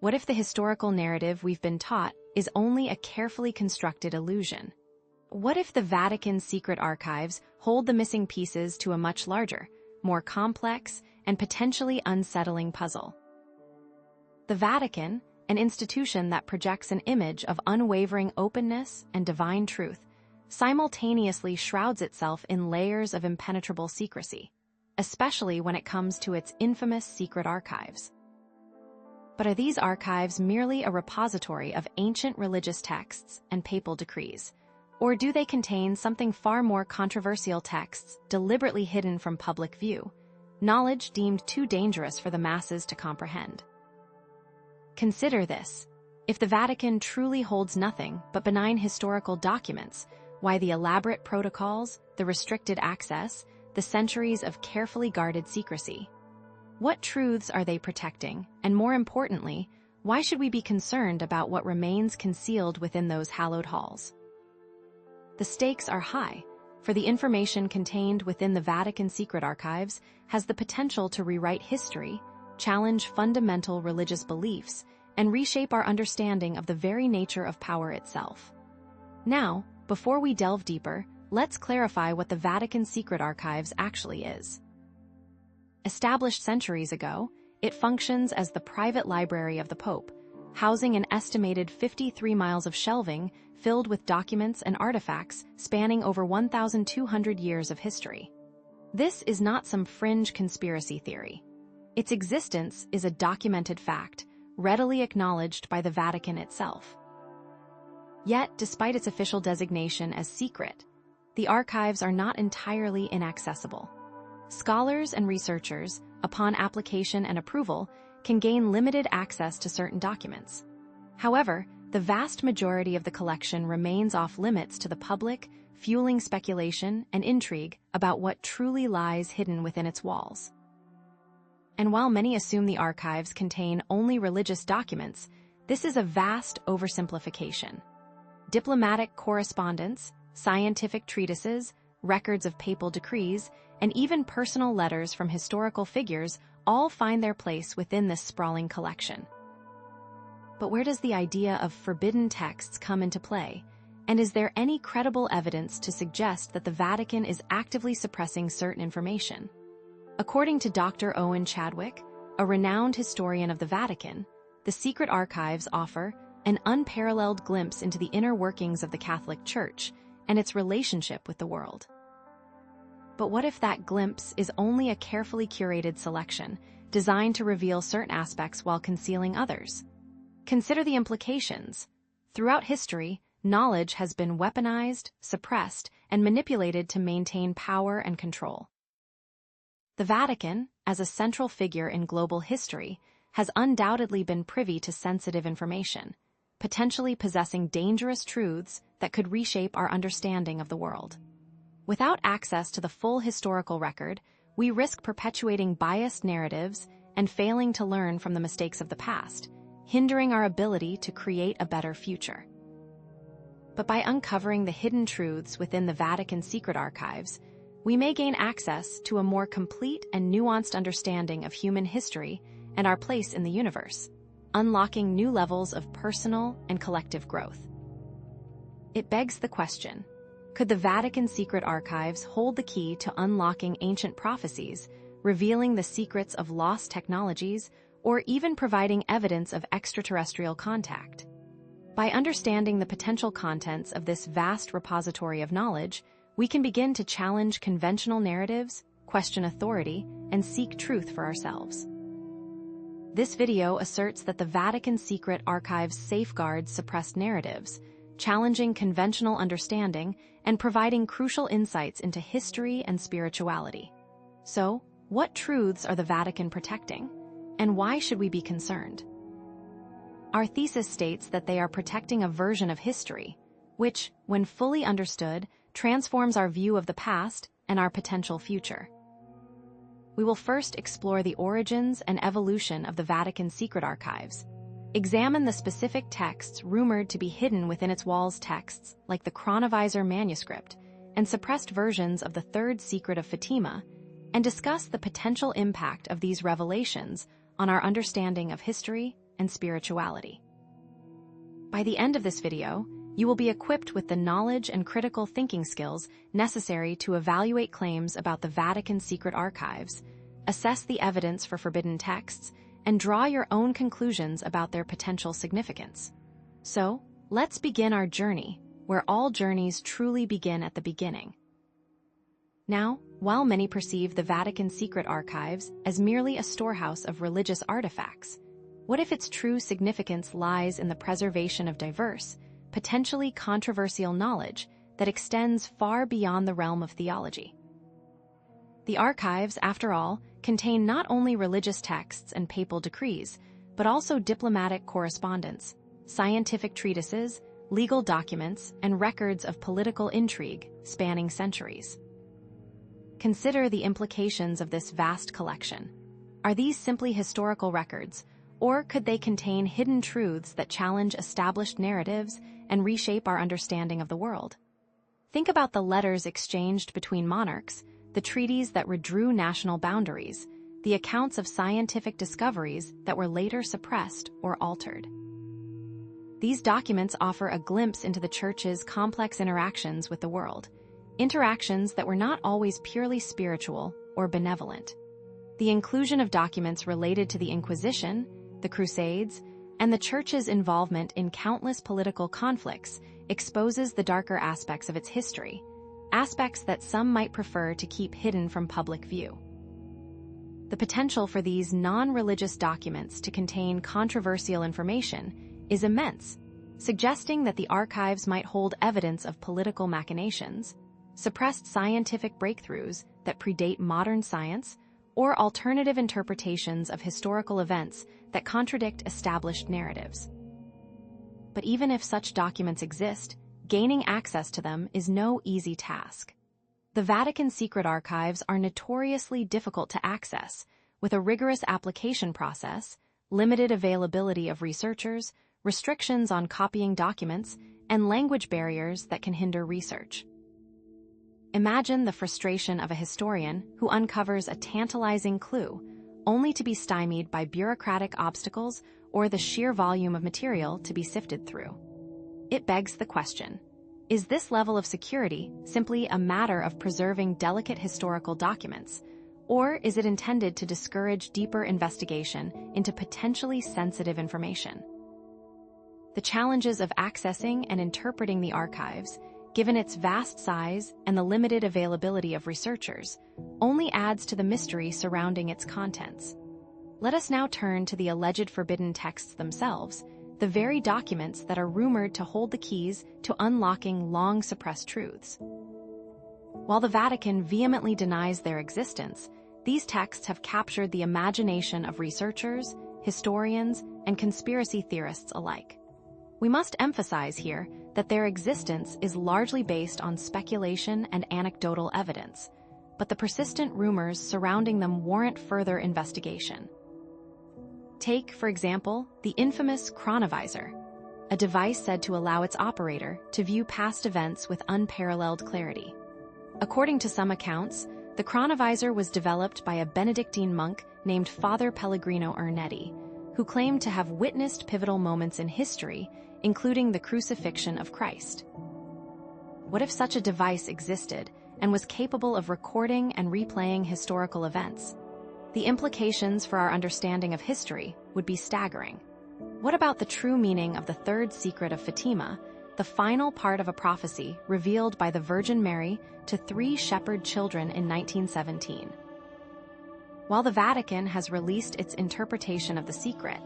What if the historical narrative we've been taught is only a carefully constructed illusion? What if the Vatican's secret archives hold the missing pieces to a much larger, more complex, and potentially unsettling puzzle? The Vatican, an institution that projects an image of unwavering openness and divine truth, simultaneously shrouds itself in layers of impenetrable secrecy, especially when it comes to its infamous secret archives. But are these archives merely a repository of ancient religious texts and papal decrees? Or do they contain something far more controversial texts deliberately hidden from public view, knowledge deemed too dangerous for the masses to comprehend? Consider this. If the Vatican truly holds nothing but benign historical documents, why the elaborate protocols, the restricted access, the centuries of carefully guarded secrecy? What truths are they protecting? And more importantly, why should we be concerned about what remains concealed within those hallowed halls? The stakes are high, for the information contained within the Vatican secret archives has the potential to rewrite history, challenge fundamental religious beliefs, and reshape our understanding of the very nature of power itself. Now, before we delve deeper, let's clarify what the Vatican secret archives actually is. Established centuries ago, it functions as the private library of the Pope, housing an estimated 53 miles of shelving filled with documents and artifacts spanning over 1,200 years of history. This is not some fringe conspiracy theory. Its existence is a documented fact, readily acknowledged by the Vatican itself. Yet, despite its official designation as secret, the archives are not entirely inaccessible. Scholars and researchers, upon application and approval, can gain limited access to certain documents. However, the vast majority of the collection remains off limits to the public, fueling speculation and intrigue about what truly lies hidden within its walls. And while many assume the archives contain only religious documents, this is a vast oversimplification. Diplomatic correspondence, scientific treatises, records of papal decrees, and even personal letters from historical figures all find their place within this sprawling collection. But where does the idea of forbidden texts come into play? And is there any credible evidence to suggest that the Vatican is actively suppressing certain information? According to Dr. Owen Chadwick, a renowned historian of the Vatican, the secret archives offer an unparalleled glimpse into the inner workings of the Catholic Church and its relationship with the world. But what if that glimpse is only a carefully curated selection, designed to reveal certain aspects while concealing others? Consider the implications. Throughout history, knowledge has been weaponized, suppressed, and manipulated to maintain power and control. The Vatican, as a central figure in global history, has undoubtedly been privy to sensitive information, potentially possessing dangerous truths that could reshape our understanding of the world. Without access to the full historical record, we risk perpetuating biased narratives and failing to learn from the mistakes of the past, hindering our ability to create a better future. But by uncovering the hidden truths within the Vatican secret archives, we may gain access to a more complete and nuanced understanding of human history and our place in the universe, unlocking new levels of personal and collective growth. It begs the question, could the Vatican secret archives hold the key to unlocking ancient prophecies, revealing the secrets of lost technologies, or even providing evidence of extraterrestrial contact? By understanding the potential contents of this vast repository of knowledge, we can begin to challenge conventional narratives, question authority, and seek truth for ourselves. This video asserts that the Vatican secret archives safeguards suppressed narratives, challenging conventional understanding and providing crucial insights into history and spirituality. So, what truths are the Vatican protecting? And why should we be concerned? Our thesis states that they are protecting a version of history, which, when fully understood, transforms our view of the past and our potential future. We will first explore the origins and evolution of the Vatican secret archives, examine the specific texts rumored to be hidden within its walls, texts like the Chronovisor manuscript and suppressed versions of the Third Secret of Fatima, and discuss the potential impact of these revelations on our understanding of history and spirituality. By the end of this video, you will be equipped with the knowledge and critical thinking skills necessary to evaluate claims about the Vatican's secret archives, assess the evidence for forbidden texts, and draw your own conclusions about their potential significance. So, let's begin our journey, where all journeys truly begin at the beginning. Now, while many perceive the Vatican's secret archives as merely a storehouse of religious artifacts, what if its true significance lies in the preservation of diverse, potentially controversial knowledge that extends far beyond the realm of theology? The archives, after all, contain not only religious texts and papal decrees, but also diplomatic correspondence, scientific treatises, legal documents, and records of political intrigue spanning centuries. Consider the implications of this vast collection. Are these simply historical records, or could they contain hidden truths that challenge established narratives and reshape our understanding of the world? Think about the letters exchanged between monarchs, the treaties that redrew national boundaries, the accounts of scientific discoveries that were later suppressed or altered. These documents offer a glimpse into the Church's complex interactions with the world, interactions that were not always purely spiritual or benevolent. The inclusion of documents related to the Inquisition, the Crusades, and the Church's involvement in countless political conflicts exposes the darker aspects of its history, aspects that some might prefer to keep hidden from public view. The potential for these non-religious documents to contain controversial information is immense, suggesting that the archives might hold evidence of political machinations, suppressed scientific breakthroughs that predate modern science, or alternative interpretations of historical events that contradict established narratives. But even if such documents exist, gaining access to them is no easy task. The Vatican's secret archives are notoriously difficult to access, with a rigorous application process, limited availability of researchers, restrictions on copying documents, and language barriers that can hinder research. Imagine the frustration of a historian who uncovers a tantalizing clue, only to be stymied by bureaucratic obstacles or the sheer volume of material to be sifted through. It begs the question, is this level of security simply a matter of preserving delicate historical documents, or is it intended to discourage deeper investigation into potentially sensitive information? The challenges of accessing and interpreting the archives, given its vast size and the limited availability of researchers, only adds to the mystery surrounding its contents. Let us now turn to the alleged forbidden texts themselves, the very documents that are rumored to hold the keys to unlocking long-suppressed truths. While the Vatican vehemently denies their existence, these texts have captured the imagination of researchers, historians, and conspiracy theorists alike. We must emphasize here that their existence is largely based on speculation and anecdotal evidence, but the persistent rumors surrounding them warrant further investigation. Take, for example, the infamous chronovisor, a device said to allow its operator to view past events with unparalleled clarity. According to some accounts, the chronovisor was developed by a Benedictine monk named Father Pellegrino Ernetti, who claimed to have witnessed pivotal moments in history, including the crucifixion of Christ. What if such a device existed and was capable of recording and replaying historical events? The implications for our understanding of history would be staggering. What about the true meaning of the third secret of Fatima, the final part of a prophecy revealed by the Virgin Mary to 3 shepherd children in 1917? While the Vatican has released its interpretation of the secret,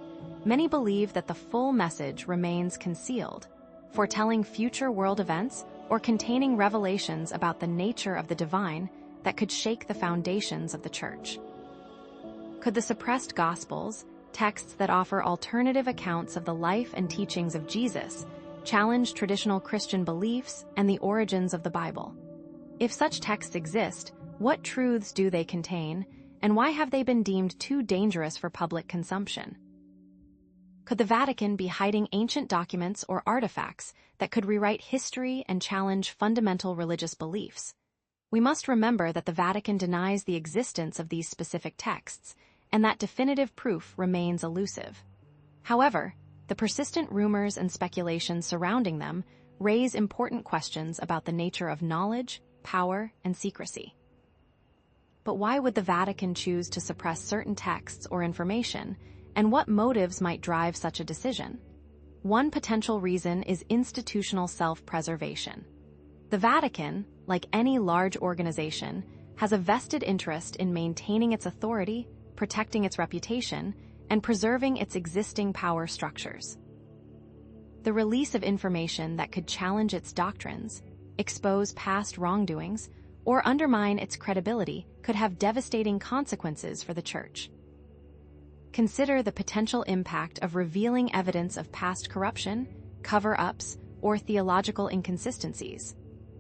many believe that the full message remains concealed, foretelling future world events or containing revelations about the nature of the divine that could shake the foundations of the Church. Could the suppressed Gospels, texts that offer alternative accounts of the life and teachings of Jesus, challenge traditional Christian beliefs and the origins of the Bible? If such texts exist, what truths do they contain, and why have they been deemed too dangerous for public consumption? Could the Vatican be hiding ancient documents or artifacts that could rewrite history and challenge fundamental religious beliefs? We must remember that the Vatican denies the existence of these specific texts, and that definitive proof remains elusive. However, the persistent rumors and speculation surrounding them raise important questions about the nature of knowledge, power, and secrecy. But why would the Vatican choose to suppress certain texts or information, and what motives might drive such a decision? One potential reason is institutional self-preservation. The Vatican, like any large organization, has a vested interest in maintaining its authority, protecting its reputation, and preserving its existing power structures. The release of information that could challenge its doctrines, expose past wrongdoings, or undermine its credibility could have devastating consequences for the Church. Consider the potential impact of revealing evidence of past corruption, cover-ups, or theological inconsistencies.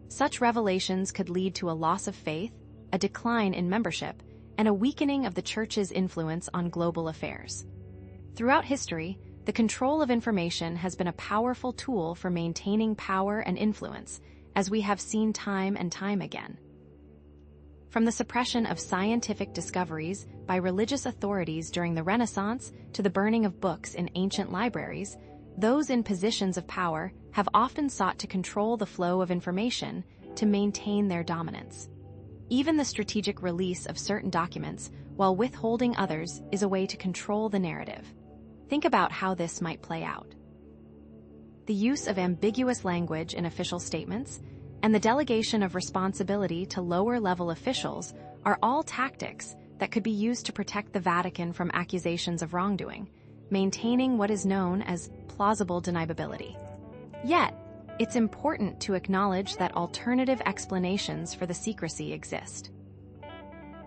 Such revelations could lead to a loss of faith, a decline in membership, and a weakening of the Church's influence on global affairs. Throughout history, the control of information has been a powerful tool for maintaining power and influence, as we have seen time and time again. From the suppression of scientific discoveries by religious authorities during the Renaissance to the burning of books in ancient libraries, those in positions of power have often sought to control the flow of information to maintain their dominance. Even the strategic release of certain documents while withholding others is a way to control the narrative. Think about how this might play out. The use of ambiguous language in official statements and the delegation of responsibility to lower-level officials are all tactics that could be used to protect the Vatican from accusations of wrongdoing, maintaining what is known as plausible deniability. Yet, it's important to acknowledge that alternative explanations for the secrecy exist.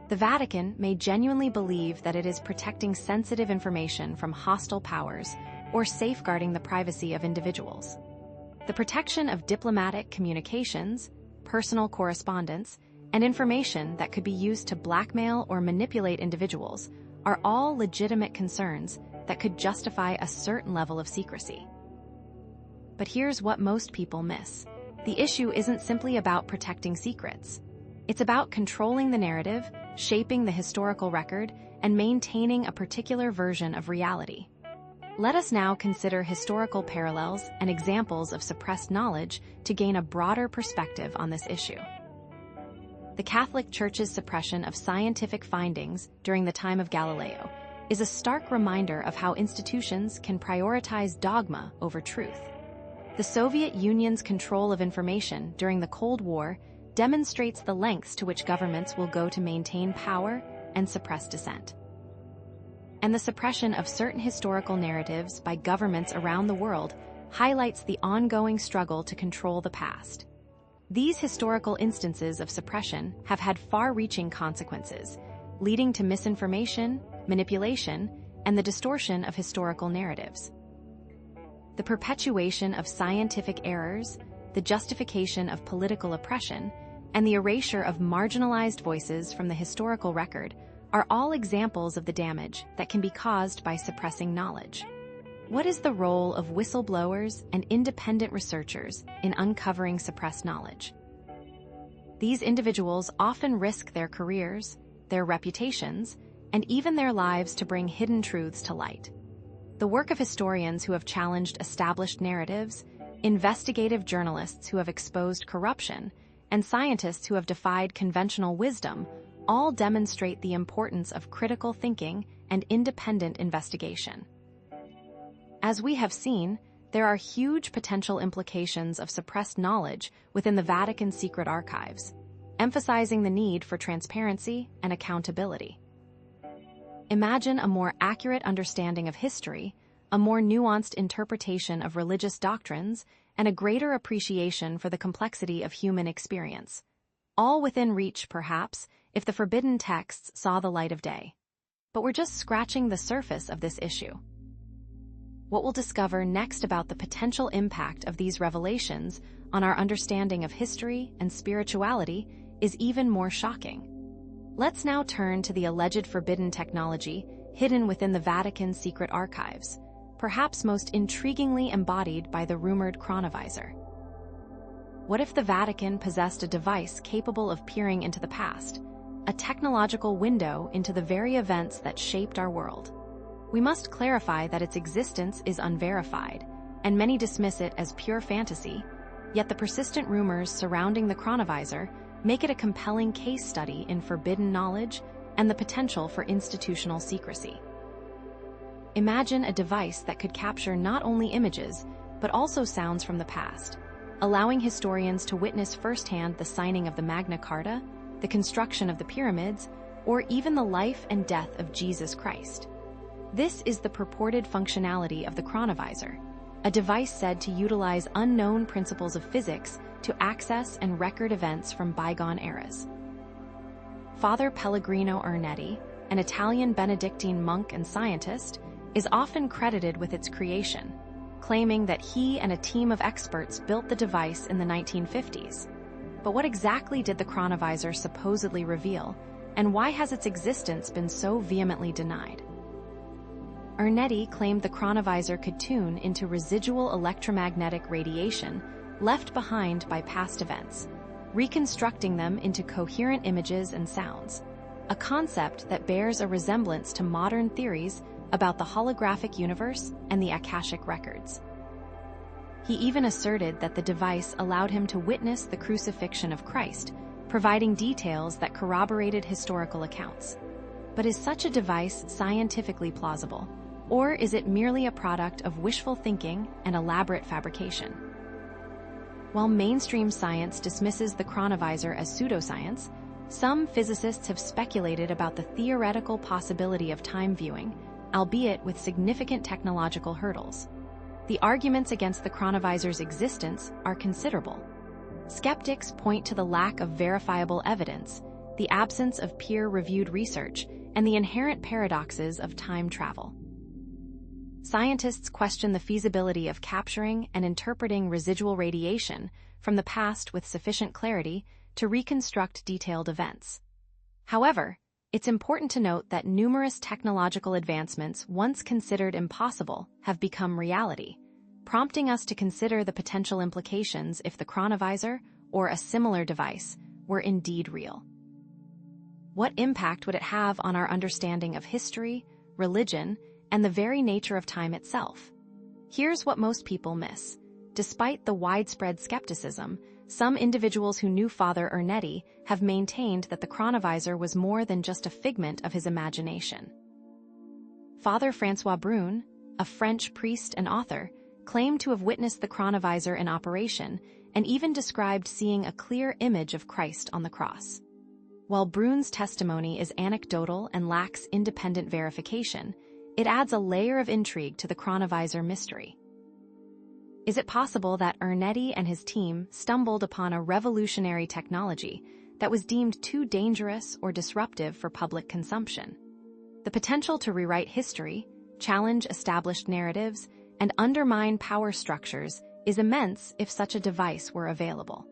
The Vatican may genuinely believe that it is protecting sensitive information from hostile powers or safeguarding the privacy of individuals. The protection of diplomatic communications, personal correspondence, and information that could be used to blackmail or manipulate individuals are all legitimate concerns that could justify a certain level of secrecy. But here's what most people miss. The issue isn't simply about protecting secrets. It's about controlling the narrative, shaping the historical record, and maintaining a particular version of reality. Let us now consider historical parallels and examples of suppressed knowledge to gain a broader perspective on this issue. The Catholic Church's suppression of scientific findings during the time of Galileo is a stark reminder of how institutions can prioritize dogma over truth. The Soviet Union's control of information during the Cold War demonstrates the lengths to which governments will go to maintain power and suppress dissent. And the suppression of certain historical narratives by governments around the world highlights the ongoing struggle to control the past. These historical instances of suppression have had far-reaching consequences, leading to misinformation, manipulation, and the distortion of historical narratives. The perpetuation of scientific errors, the justification of political oppression, and the erasure of marginalized voices from the historical record are all examples of the damage that can be caused by suppressing knowledge. What is the role of whistleblowers and independent researchers in uncovering suppressed knowledge? These individuals often risk their careers, their reputations, and even their lives to bring hidden truths to light. The work of historians who have challenged established narratives, investigative journalists who have exposed corruption, and scientists who have defied conventional wisdom all demonstrate the importance of critical thinking and independent investigation. As we have seen, there are huge potential implications of suppressed knowledge within the Vatican's secret archives, emphasizing the need for transparency and accountability. Imagine a more accurate understanding of history, a more nuanced interpretation of religious doctrines, and a greater appreciation for the complexity of human experience. All within reach, perhaps, if the forbidden texts saw the light of day. But we're just scratching the surface of this issue. What we'll discover next about the potential impact of these revelations on our understanding of history and spirituality is even more shocking. Let's now turn to the alleged forbidden technology hidden within the Vatican's secret archives, perhaps most intriguingly embodied by the rumored chronovisor. What if the Vatican possessed a device capable of peering into the past, a technological window into the very events that shaped our world? We must clarify that its existence is unverified, and many dismiss it as pure fantasy, yet the persistent rumors surrounding the chronovisor make it a compelling case study in forbidden knowledge and the potential for institutional secrecy. Imagine a device that could capture not only images, but also sounds from the past, allowing historians to witness firsthand the signing of the Magna Carta, the construction of the pyramids, or even the life and death of Jesus Christ. This is the purported functionality of the chronovisor, a device said to utilize unknown principles of physics to access and record events from bygone eras. Father Pellegrino Ernetti, an Italian Benedictine monk and scientist, is often credited with its creation, claiming that he and a team of experts built the device in the 1950s. But what exactly did the chronovisor supposedly reveal, and why has its existence been so vehemently denied? Ernetti claimed the chronovisor could tune into residual electromagnetic radiation left behind by past events, reconstructing them into coherent images and sounds, a concept that bears a resemblance to modern theories about the holographic universe and the Akashic records. He even asserted that the device allowed him to witness the crucifixion of Christ, providing details that corroborated historical accounts. But is such a device scientifically plausible, or is it merely a product of wishful thinking and elaborate fabrication? While mainstream science dismisses the chronovisor as pseudoscience, some physicists have speculated about the theoretical possibility of time viewing, albeit with significant technological hurdles. The arguments against the chronovisor's existence are considerable. Skeptics point to the lack of verifiable evidence, the absence of peer-reviewed research, and the inherent paradoxes of time travel. Scientists question the feasibility of capturing and interpreting residual radiation from the past with sufficient clarity to reconstruct detailed events. However, it's important to note that numerous technological advancements once considered impossible have become reality, prompting us to consider the potential implications if the chronovisor or a similar device were indeed real. What impact would it have on our understanding of history, religion, and the very nature of time itself? Here's what most people miss. Despite the widespread skepticism, some individuals who knew Father Ernetti have maintained that the chronovisor was more than just a figment of his imagination. Father François Brune, a French priest and author, claimed to have witnessed the chronovisor in operation and even described seeing a clear image of Christ on the cross. While Brune's testimony is anecdotal and lacks independent verification, it adds a layer of intrigue to the chronovisor mystery. Is it possible that Ernetti and his team stumbled upon a revolutionary technology that was deemed too dangerous or disruptive for public consumption? The potential to rewrite history, challenge established narratives, and undermine power structures is immense if such a device were available.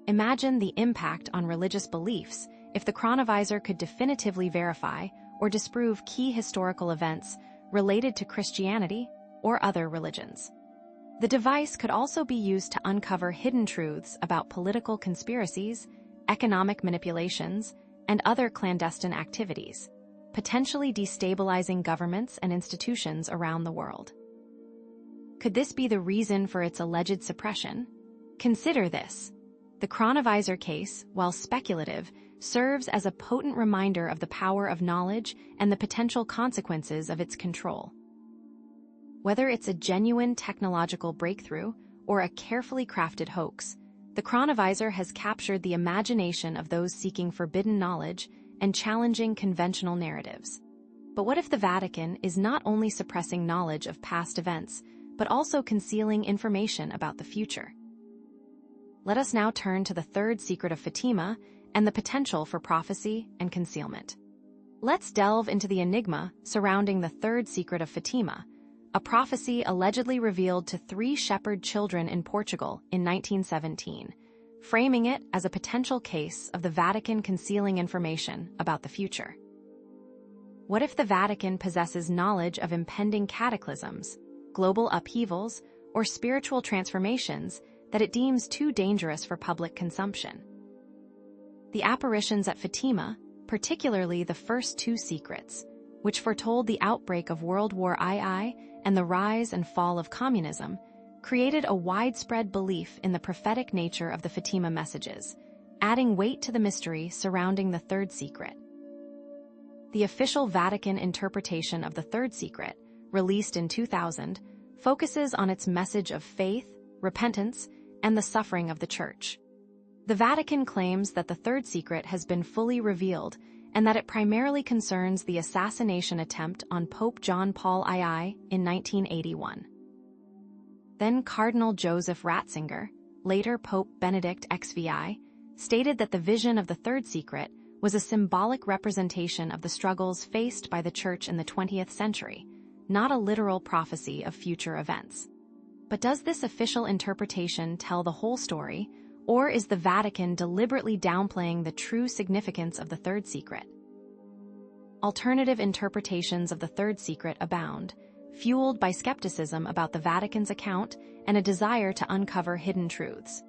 Imagine the impact on religious beliefs if the chronovisor could definitively verify or disprove key historical events related to Christianity or other religions. The device could also be used to uncover hidden truths about political conspiracies, economic manipulations, and other clandestine activities, potentially destabilizing governments and institutions around the world. Could this be the reason for its alleged suppression? Consider this. The chronovisor case, while speculative, serves as a potent reminder of the power of knowledge and the potential consequences of its control. Whether it's a genuine technological breakthrough or a carefully crafted hoax, the chronovisor has captured the imagination of those seeking forbidden knowledge and challenging conventional narratives. But what if the Vatican is not only suppressing knowledge of past events, but also concealing information about the future? Let us now turn to the third secret of Fatima and the potential for prophecy and concealment. Let's delve into the enigma surrounding the third secret of Fatima, a prophecy allegedly revealed to 3 shepherd children in Portugal in 1917, framing it as a potential case of the Vatican concealing information about the future. What if the Vatican possesses knowledge of impending cataclysms, global upheavals, or spiritual transformations that it deems too dangerous for public consumption? The apparitions at Fatima, particularly the first 2 secrets, which foretold the outbreak of World War II and the rise and fall of communism, created a widespread belief in the prophetic nature of the Fatima messages, adding weight to the mystery surrounding the third secret. The official Vatican interpretation of the third secret, released in 2000, focuses on its message of faith, repentance, and the suffering of the Church. The Vatican claims that the third secret has been fully revealed and that it primarily concerns the assassination attempt on Pope John Paul II in 1981. Then Cardinal Joseph Ratzinger, later Pope Benedict XVI, stated that the vision of the third secret was a symbolic representation of the struggles faced by the Church in the 20th century, not a literal prophecy of future events. But does this official interpretation tell the whole story, or is the Vatican deliberately downplaying the true significance of the third secret? Alternative interpretations of the third secret abound, fueled by skepticism about the Vatican's account and a desire to uncover hidden truths.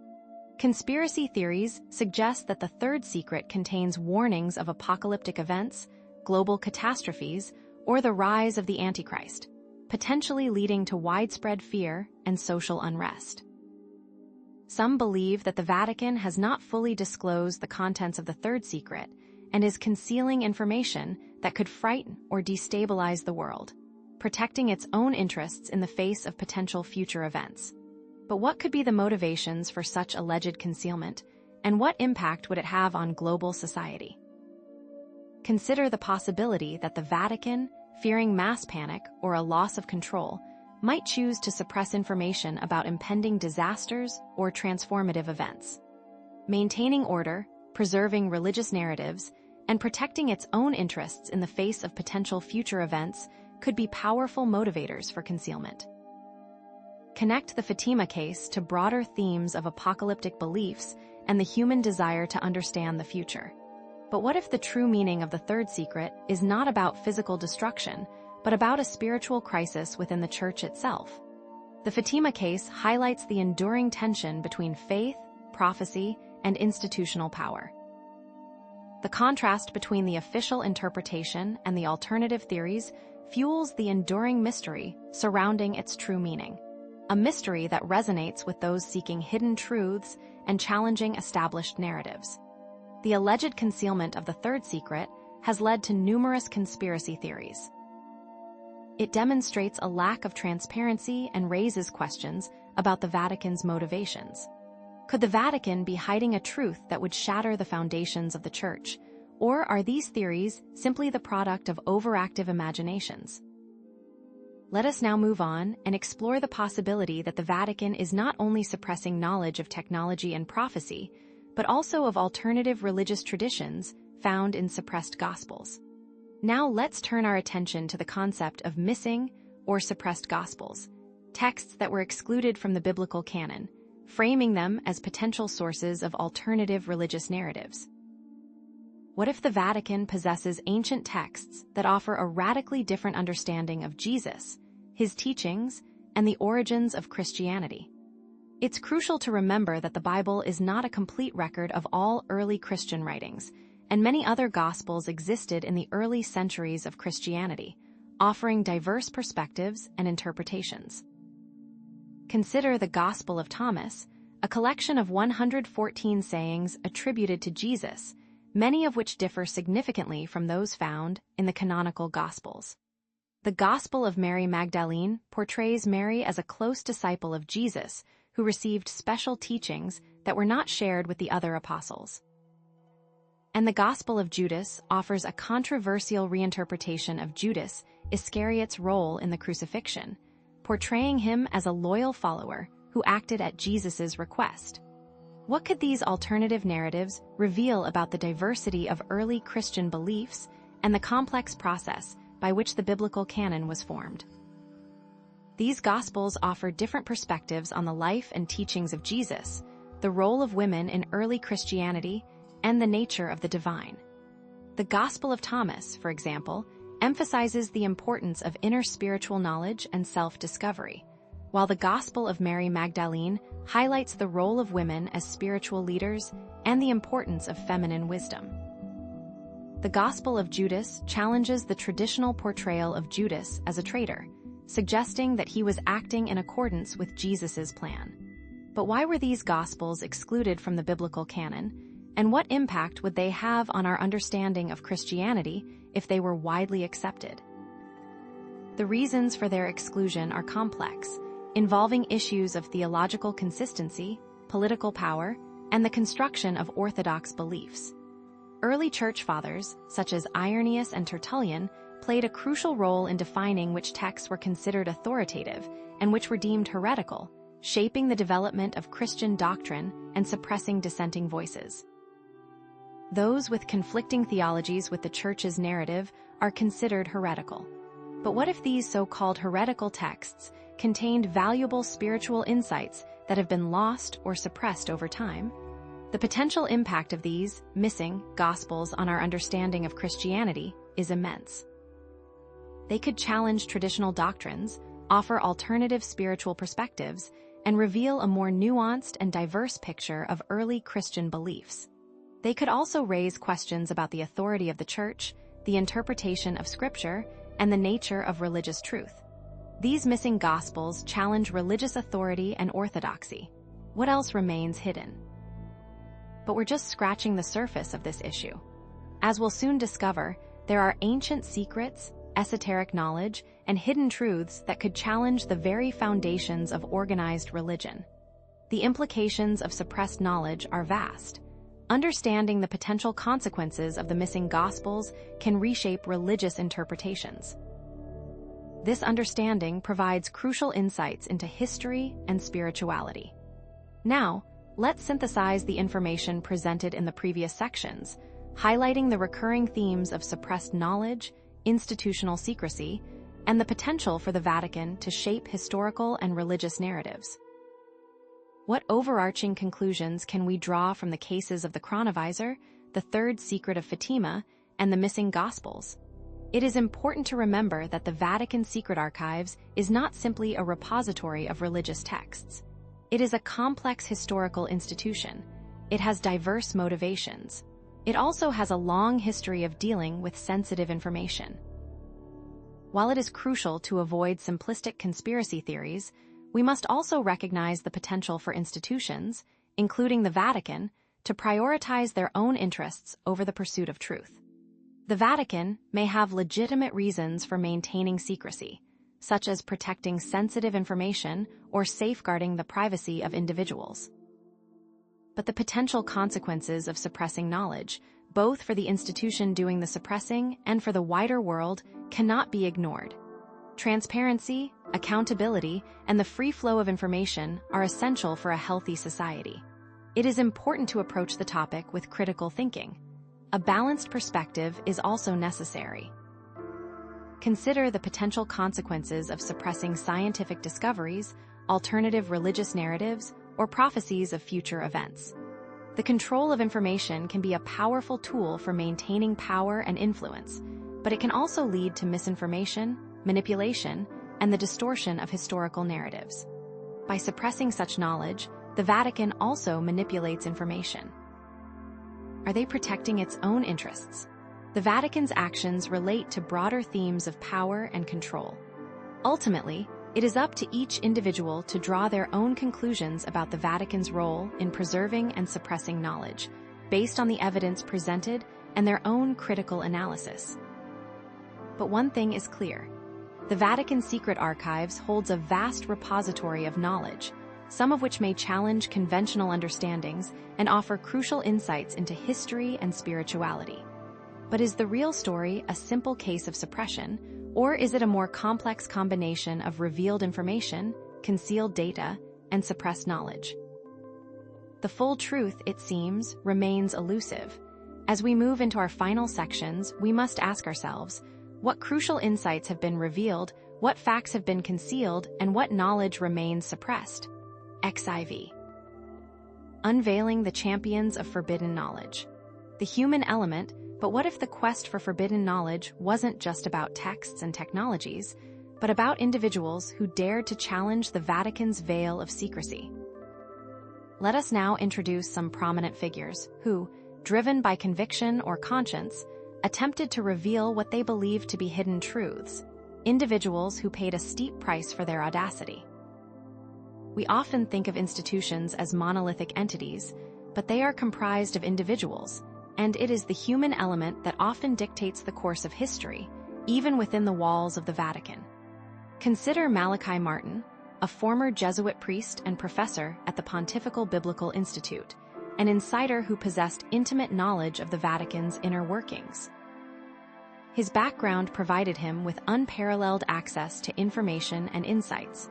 Conspiracy theories suggest that the third secret contains warnings of apocalyptic events, global catastrophes, or the rise of the Antichrist, potentially leading to widespread fear and social unrest. Some believe that the Vatican has not fully disclosed the contents of the third secret and is concealing information that could frighten or destabilize the world, protecting its own interests in the face of potential future events. But what could be the motivations for such alleged concealment, and what impact would it have on global society? Consider the possibility that the Vatican, fearing mass panic or a loss of control, might choose to suppress information about impending disasters or transformative events. Maintaining order, preserving religious narratives, and protecting its own interests in the face of potential future events could be powerful motivators for concealment. Connect the Fatima case to broader themes of apocalyptic beliefs and the human desire to understand the future. But what if the true meaning of the third secret is not about physical destruction, but about a spiritual crisis within the Church itself? The Fatima case highlights the enduring tension between faith, prophecy, and institutional power. The contrast between the official interpretation and the alternative theories fuels the enduring mystery surrounding its true meaning, a mystery that resonates with those seeking hidden truths and challenging established narratives. The alleged concealment of the third secret has led to numerous conspiracy theories. It demonstrates a lack of transparency and raises questions about the Vatican's motivations. Could the Vatican be hiding a truth that would shatter the foundations of the Church, or are these theories simply the product of overactive imaginations? Let us now move on and explore the possibility that the Vatican is not only suppressing knowledge of technology and prophecy, but also of alternative religious traditions found in suppressed Gospels. Now let's turn our attention to the concept of missing or suppressed Gospels, texts that were excluded from the biblical canon, framing them as potential sources of alternative religious narratives. What if the Vatican possesses ancient texts that offer a radically different understanding of Jesus, his teachings, and the origins of Christianity? It's crucial to remember that the Bible is not a complete record of all early Christian writings, and many other Gospels existed in the early centuries of Christianity, offering diverse perspectives and interpretations. Consider the Gospel of Thomas, a collection of 114 sayings attributed to Jesus, many of which differ significantly from those found in the canonical Gospels. The Gospel of Mary Magdalene portrays Mary as a close disciple of Jesus who received special teachings that were not shared with the other apostles. And the Gospel of Judas offers a controversial reinterpretation of Judas Iscariot's role in the crucifixion, portraying him as a loyal follower who acted at Jesus' request. What could these alternative narratives reveal about the diversity of early Christian beliefs and the complex process by which the biblical canon was formed? These Gospels offer different perspectives on the life and teachings of Jesus, the role of women in early Christianity, and the nature of the divine. The Gospel of Thomas, for example, emphasizes the importance of inner spiritual knowledge and self-discovery, while the Gospel of Mary Magdalene highlights the role of women as spiritual leaders and the importance of feminine wisdom. The Gospel of Judas challenges the traditional portrayal of Judas as a traitor, suggesting that he was acting in accordance with Jesus' plan. But why were these Gospels excluded from the biblical canon, and what impact would they have on our understanding of Christianity if they were widely accepted? The reasons for their exclusion are complex, involving issues of theological consistency, political power, and the construction of orthodox beliefs. Early church fathers, such as Irenaeus and Tertullian, played a crucial role in defining which texts were considered authoritative and which were deemed heretical, shaping the development of Christian doctrine and suppressing dissenting voices. Those with conflicting theologies with the Church's narrative are considered heretical. But what if these so-called heretical texts contained valuable spiritual insights that have been lost or suppressed over time? The potential impact of these missing Gospels on our understanding of Christianity is immense. They could challenge traditional doctrines, offer alternative spiritual perspectives, and reveal a more nuanced and diverse picture of early Christian beliefs. They could also raise questions about the authority of the Church, the interpretation of Scripture, and the nature of religious truth. These missing Gospels challenge religious authority and orthodoxy. What else remains hidden? But we're just scratching the surface of this issue. As we'll soon discover, there are ancient secrets, esoteric knowledge, and hidden truths that could challenge the very foundations of organized religion. The implications of suppressed knowledge are vast. Understanding the potential consequences of the missing Gospels can reshape religious interpretations. This understanding provides crucial insights into history and spirituality. Now, let's synthesize the information presented in the previous sections, highlighting the recurring themes of suppressed knowledge, institutional secrecy, and the potential for the Vatican to shape historical and religious narratives. What overarching conclusions can we draw from the cases of the Chronovisor, the Third Secret of Fatima, and the missing Gospels? It is important to remember that the Vatican Secret Archives is not simply a repository of religious texts. It is a complex historical institution. It has diverse motivations. It also has a long history of dealing with sensitive information. While it is crucial to avoid simplistic conspiracy theories, we must also recognize the potential for institutions, including the Vatican, to prioritize their own interests over the pursuit of truth. The Vatican may have legitimate reasons for maintaining secrecy, such as protecting sensitive information or safeguarding the privacy of individuals. But the potential consequences of suppressing knowledge, both for the institution doing the suppressing and for the wider world, cannot be ignored. Transparency, accountability, and the free flow of information are essential for a healthy society. It is important to approach the topic with critical thinking. A balanced perspective is also necessary. Consider the potential consequences of suppressing scientific discoveries, alternative religious narratives, or prophecies of future events. The control of information can be a powerful tool for maintaining power and influence, but it can also lead to misinformation, manipulation, and the distortion of historical narratives. By suppressing such knowledge, the Vatican also manipulates information. Are they protecting its own interests? The Vatican's actions relate to broader themes of power and control. Ultimately, it is up to each individual to draw their own conclusions about the Vatican's role in preserving and suppressing knowledge, based on the evidence presented and their own critical analysis. But one thing is clear. The Vatican Secret Archives holds a vast repository of knowledge, some of which may challenge conventional understandings and offer crucial insights into history and spirituality. But is the real story a simple case of suppression, or is it a more complex combination of revealed information, concealed data, and suppressed knowledge? The full truth, it seems, remains elusive. As we move into our final sections, we must ask ourselves, what crucial insights have been revealed, what facts have been concealed, and what knowledge remains suppressed? XIV. Unveiling the champions of forbidden knowledge. The human element, but what if the quest for forbidden knowledge wasn't just about texts and technologies, but about individuals who dared to challenge the Vatican's veil of secrecy? Let us now introduce some prominent figures who, driven by conviction or conscience, attempted to reveal what they believed to be hidden truths, individuals who paid a steep price for their audacity. We often think of institutions as monolithic entities, but they are comprised of individuals, and it is the human element that often dictates the course of history, even within the walls of the Vatican. Consider Malachi Martin, a former Jesuit priest and professor at the Pontifical Biblical Institute, an insider who possessed intimate knowledge of the Vatican's inner workings. His background provided him with unparalleled access to information and insights,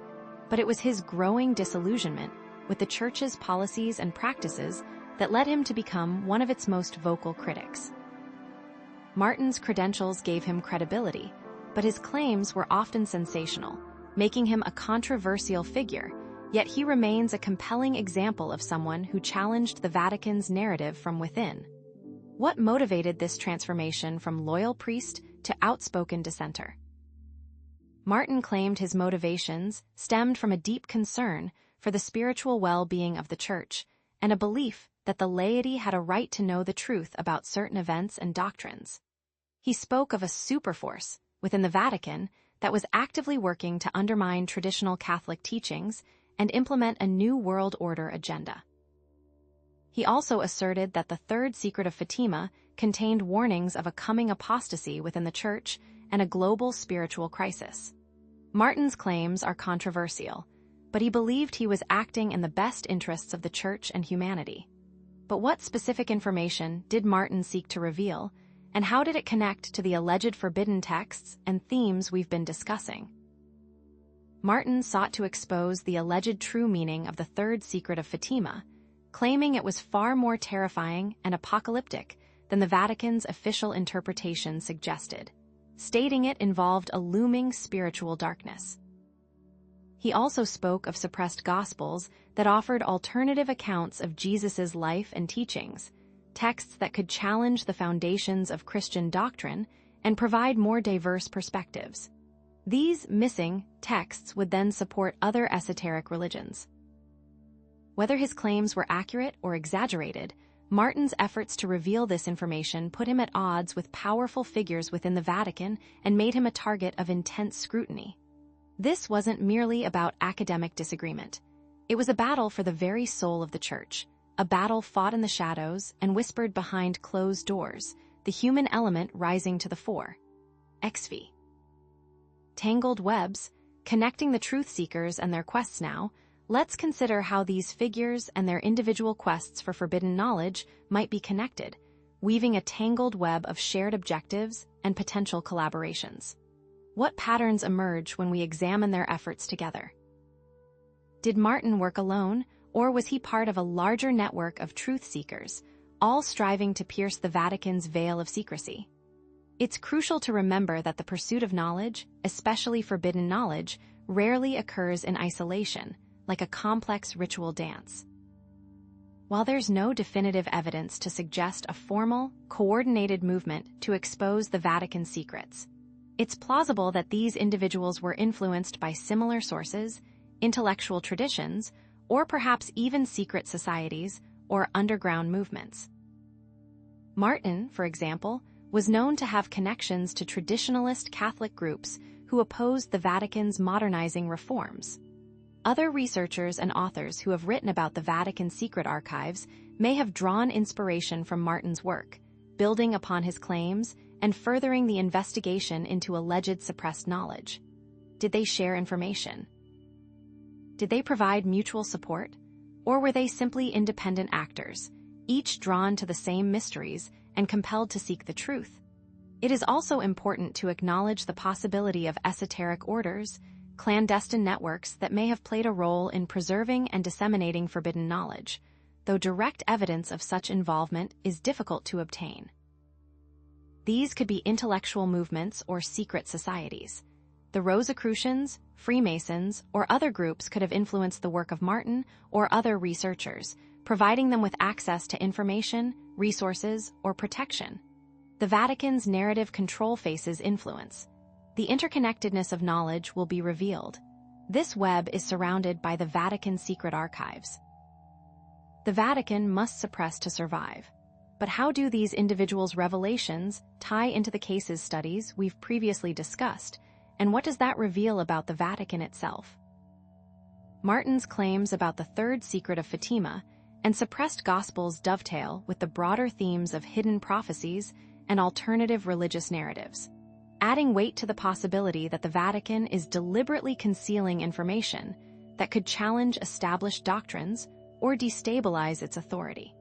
but it was his growing disillusionment with the Church's policies and practices that led him to become one of its most vocal critics. Martin's credentials gave him credibility, but his claims were often sensational, making him a controversial figure, yet he remains a compelling example of someone who challenged the Vatican's narrative from within. What motivated this transformation from loyal priest to outspoken dissenter? Martin claimed his motivations stemmed from a deep concern for the spiritual well-being of the Church and a belief that the laity had a right to know the truth about certain events and doctrines. He spoke of a superforce within the Vatican that was actively working to undermine traditional Catholic teachings and implement a new world order agenda. He also asserted that the Third Secret of Fatima contained warnings of a coming apostasy within the Church and a global spiritual crisis. Martin's claims are controversial, but he believed he was acting in the best interests of the Church and humanity. But what specific information did Martin seek to reveal, and how did it connect to the alleged forbidden texts and themes we've been discussing? Martin sought to expose the alleged true meaning of the Third Secret of Fatima, claiming it was far more terrifying and apocalyptic than the Vatican's official interpretation suggested, stating it involved a looming spiritual darkness. He also spoke of suppressed gospels that offered alternative accounts of Jesus' life and teachings, texts that could challenge the foundations of Christian doctrine and provide more diverse perspectives. These missing texts would then support other esoteric religions. Whether his claims were accurate or exaggerated, Martin's efforts to reveal this information put him at odds with powerful figures within the Vatican and made him a target of intense scrutiny. This wasn't merely about academic disagreement. It was a battle for the very soul of the Church, a battle fought in the shadows and whispered behind closed doors, the human element rising to the fore. XV. Tangled webs, connecting the truth seekers and their quests now, let's consider how these figures and their individual quests for forbidden knowledge might be connected, weaving a tangled web of shared objectives and potential collaborations. What patterns emerge when we examine their efforts together? Did Martin work alone, or was he part of a larger network of truth seekers, all striving to pierce the Vatican's veil of secrecy? It's crucial to remember that the pursuit of knowledge, especially forbidden knowledge, rarely occurs in isolation, like a complex ritual dance. While there's no definitive evidence to suggest a formal, coordinated movement to expose the Vatican's secrets, it's plausible that these individuals were influenced by similar sources, intellectual traditions, or perhaps even secret societies or underground movements. Martin, for example, was known to have connections to traditionalist Catholic groups who opposed the Vatican's modernizing reforms. Other researchers and authors who have written about the Vatican secret archives may have drawn inspiration from Martin's work, building upon his claims and furthering the investigation into alleged suppressed knowledge. Did they share information? Did they provide mutual support? Or were they simply independent actors, each drawn to the same mysteries and compelled to seek the truth? It is also important to acknowledge the possibility of esoteric orders, clandestine networks that may have played a role in preserving and disseminating forbidden knowledge, though direct evidence of such involvement is difficult to obtain. These could be intellectual movements or secret societies. The Rosicrucians, Freemasons, or other groups could have influenced the work of Martin or other researchers, providing them with access to information, resources, or protection. The Vatican's narrative control faces influence. The interconnectedness of knowledge will be revealed. This web is surrounded by the Vatican secret archives. The Vatican must suppress to survive. But how do these individuals' revelations tie into the case studies we've previously discussed, and what does that reveal about the Vatican itself? Martin's claims about the third secret of Fatima and suppressed gospels dovetail with the broader themes of hidden prophecies and alternative religious narratives, adding weight to the possibility that the Vatican is deliberately concealing information that could challenge established doctrines or destabilize its authority.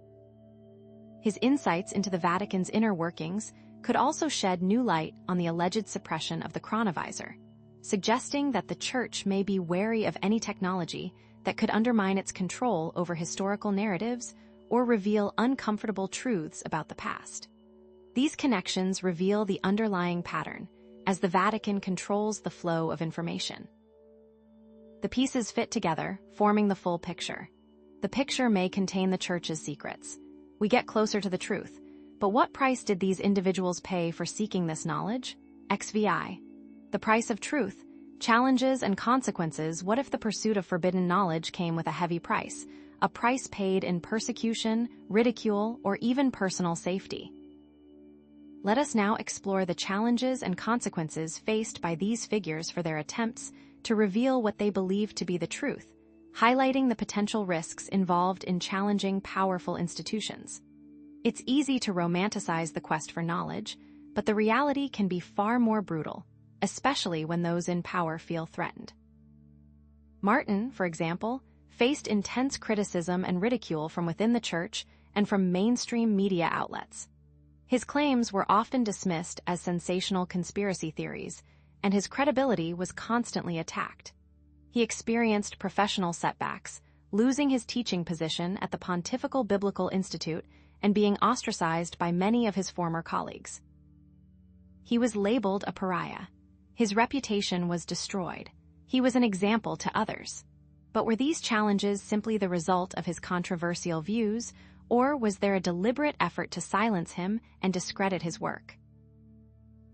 His insights into the Vatican's inner workings could also shed new light on the alleged suppression of the chronovisor, suggesting that the Church may be wary of any technology that could undermine its control over historical narratives or reveal uncomfortable truths about the past. These connections reveal the underlying pattern, as the Vatican controls the flow of information. The pieces fit together, forming the full picture. The picture may contain the Church's secrets. We get closer to the truth, but what price did these individuals pay for seeking this knowledge? XVI. The price of truth. Challenges and consequences. What if the pursuit of forbidden knowledge came with a heavy price, a price paid in persecution, ridicule, or even personal safety? Let us now explore the challenges and consequences faced by these figures for their attempts to reveal what they believe to be the truth, highlighting the potential risks involved in challenging powerful institutions. It's easy to romanticize the quest for knowledge, but the reality can be far more brutal, especially when those in power feel threatened. Martin, for example, faced intense criticism and ridicule from within the Church and from mainstream media outlets. His claims were often dismissed as sensational conspiracy theories, and his credibility was constantly attacked. He experienced professional setbacks, losing his teaching position at the Pontifical Biblical Institute and being ostracized by many of his former colleagues. He was labeled a pariah. His reputation was destroyed. He was an example to others. But were these challenges simply the result of his controversial views, or was there a deliberate effort to silence him and discredit his work?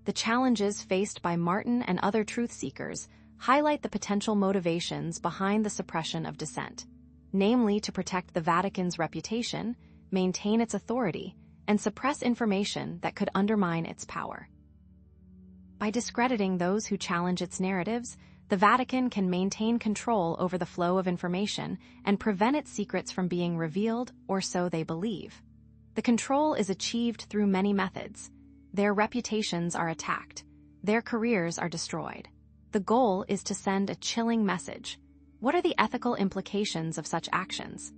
The challenges faced by Martin and other truth seekers highlight the potential motivations behind the suppression of dissent, namely to protect the Vatican's reputation, maintain its authority, and suppress information that could undermine its power. By discrediting those who challenge its narratives, the Vatican can maintain control over the flow of information and prevent its secrets from being revealed, or so they believe. The control is achieved through many methods. Their reputations are attacked. Their careers are destroyed. The goal is to send a chilling message. What are the ethical implications of such actions?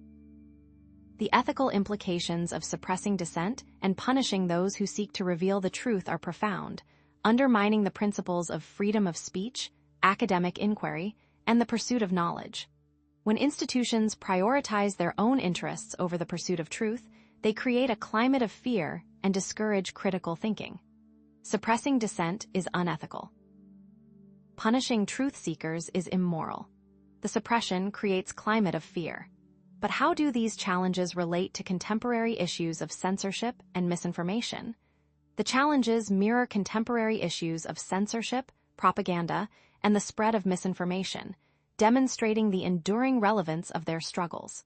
The ethical implications of suppressing dissent and punishing those who seek to reveal the truth are profound, undermining the principles of freedom of speech, academic inquiry, and the pursuit of knowledge. When institutions prioritize their own interests over the pursuit of truth, they create a climate of fear and discourage critical thinking. Suppressing dissent is unethical. Punishing truth seekers is immoral. The suppression creates climate of fear. But how do these challenges relate to contemporary issues of censorship and misinformation? The challenges mirror contemporary issues of censorship, propaganda, and the spread of misinformation, demonstrating the enduring relevance of their struggles.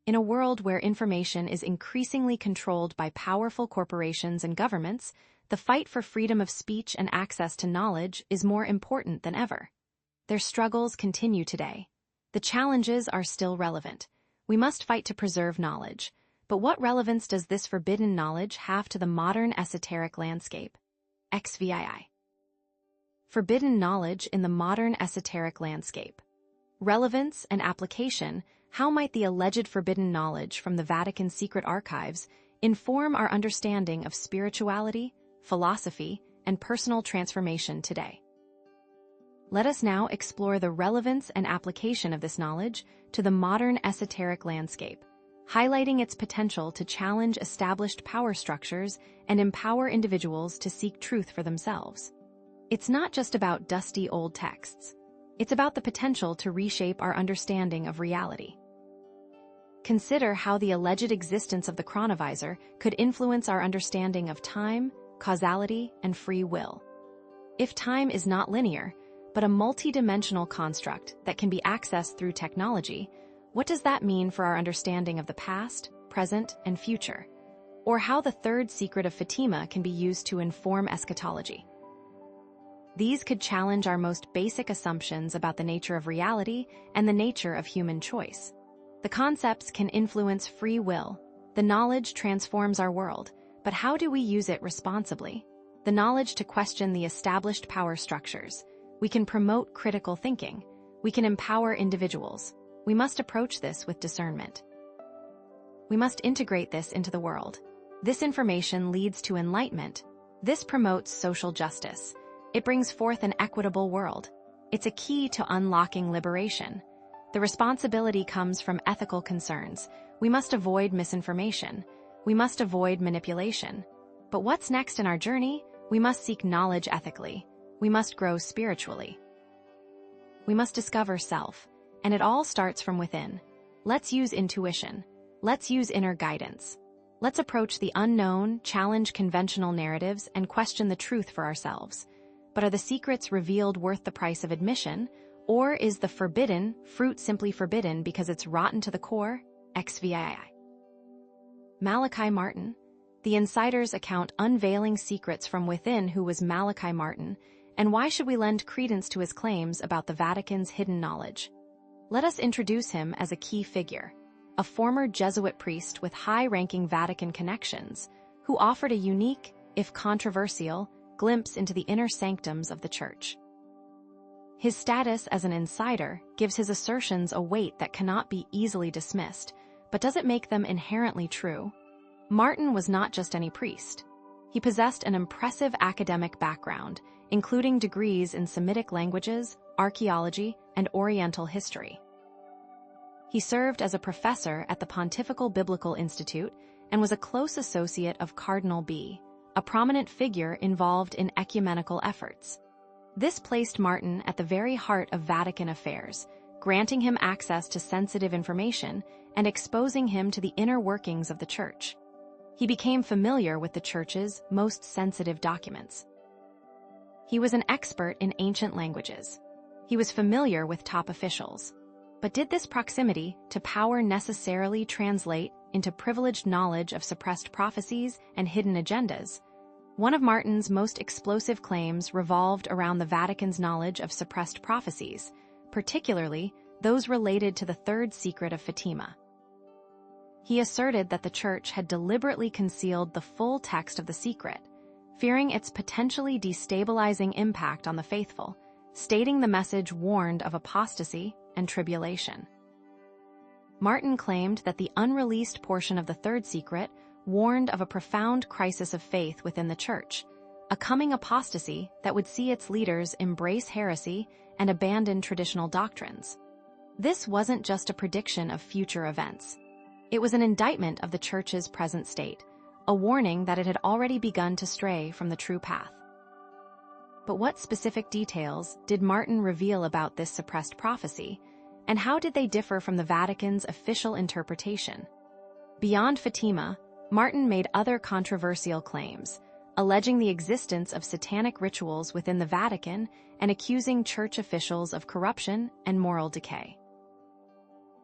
In a world where information is increasingly controlled by powerful corporations and governments, the fight for freedom of speech and access to knowledge is more important than ever. Their struggles continue today. The challenges are still relevant. We must fight to preserve knowledge. But what relevance does this forbidden knowledge have to the modern esoteric landscape? XVI. Forbidden knowledge in the modern esoteric landscape. Relevance and application. How might the alleged forbidden knowledge from the Vatican's secret archives inform our understanding of spirituality, philosophy, and personal transformation today? Let us now explore the relevance and application of this knowledge to the modern esoteric landscape, highlighting its potential to challenge established power structures and empower individuals to seek truth for themselves. It's not just about dusty old texts. It's about the potential to reshape our understanding of reality. Consider how the alleged existence of the chronovisor could influence our understanding of time, causality, and free will. If time is not linear, but a multi-dimensional construct that can be accessed through technology, what does that mean for our understanding of the past, present, and future? or how the third secret of Fatima can be used to inform eschatology. These could challenge our most basic assumptions about the nature of reality and the nature of human choice. The concepts can influence free will. The knowledge transforms our world, but how do we use it responsibly? The knowledge to question the established power structures. We can promote critical thinking. We can empower individuals. We must approach this with discernment. We must integrate this into the world. This information leads to enlightenment. This promotes social justice. It brings forth an equitable world. It's a key to unlocking liberation. The responsibility comes from ethical concerns. We must avoid misinformation. We must avoid manipulation. But what's next in our journey? We must seek knowledge ethically. We must grow spiritually. We must discover self, and it all starts from within. Let's use intuition. Let's use inner guidance. Let's approach the unknown, challenge conventional narratives, and question the truth for ourselves. But are the secrets revealed worth the price of admission, or is the forbidden fruit simply forbidden because it's rotten to the core? XVII. Malachi Martin. The Insider's account unveiling secrets from within. Who was Malachi Martin, and why should we lend credence to his claims about the Vatican's hidden knowledge? Let us introduce him as a key figure, a former Jesuit priest with high-ranking Vatican connections, who offered a unique, if controversial, glimpse into the inner sanctums of the Church. His status as an insider gives his assertions a weight that cannot be easily dismissed, but does it make them inherently true? Martin was not just any priest. He possessed an impressive academic background, including degrees in Semitic languages, archaeology, and Oriental history. He served as a professor at the Pontifical Biblical Institute and was a close associate of Cardinal B., a prominent figure involved in ecumenical efforts. This placed Martin at the very heart of Vatican affairs, granting him access to sensitive information and exposing him to the inner workings of the Church. He became familiar with the Church's most sensitive documents. He was an expert in ancient languages. He was familiar with top officials. But did this proximity to power necessarily translate into privileged knowledge of suppressed prophecies and hidden agendas? One of Martin's most explosive claims revolved around the Vatican's knowledge of suppressed prophecies, particularly those related to the third secret of Fatima. He asserted that the Church had deliberately concealed the full text of the secret, fearing its potentially destabilizing impact on the faithful, stating the message warned of apostasy and tribulation. Martin claimed that the unreleased portion of the third secret warned of a profound crisis of faith within the Church, a coming apostasy that would see its leaders embrace heresy and abandon traditional doctrines. This wasn't just a prediction of future events. It was an indictment of the Church's present state, a warning that it had already begun to stray from the true path. But what specific details did Martin reveal about this suppressed prophecy, and how did they differ from the Vatican's official interpretation? Beyond Fatima, Martin made other controversial claims, alleging the existence of satanic rituals within the Vatican and accusing Church officials of corruption and moral decay.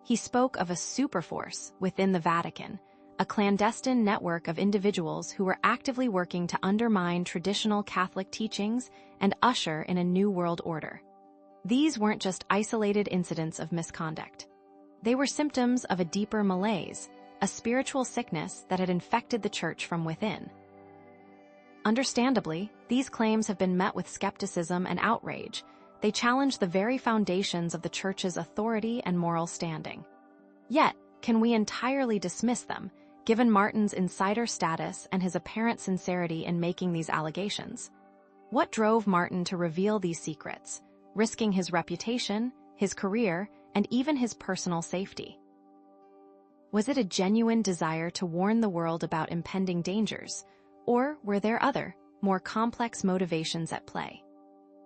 He spoke of a superforce within the Vatican, a clandestine network of individuals who were actively working to undermine traditional Catholic teachings and usher in a new world order. These weren't just isolated incidents of misconduct. They were symptoms of a deeper malaise, a spiritual sickness that had infected the Church from within. Understandably, these claims have been met with skepticism and outrage. They challenge the very foundations of the Church's authority and moral standing. Yet, can we entirely dismiss them, given Martin's insider status and his apparent sincerity in making these allegations? What drove Martin to reveal these secrets, risking his reputation, his career, and even his personal safety? Was it a genuine desire to warn the world about impending dangers, or were there other, more complex motivations at play?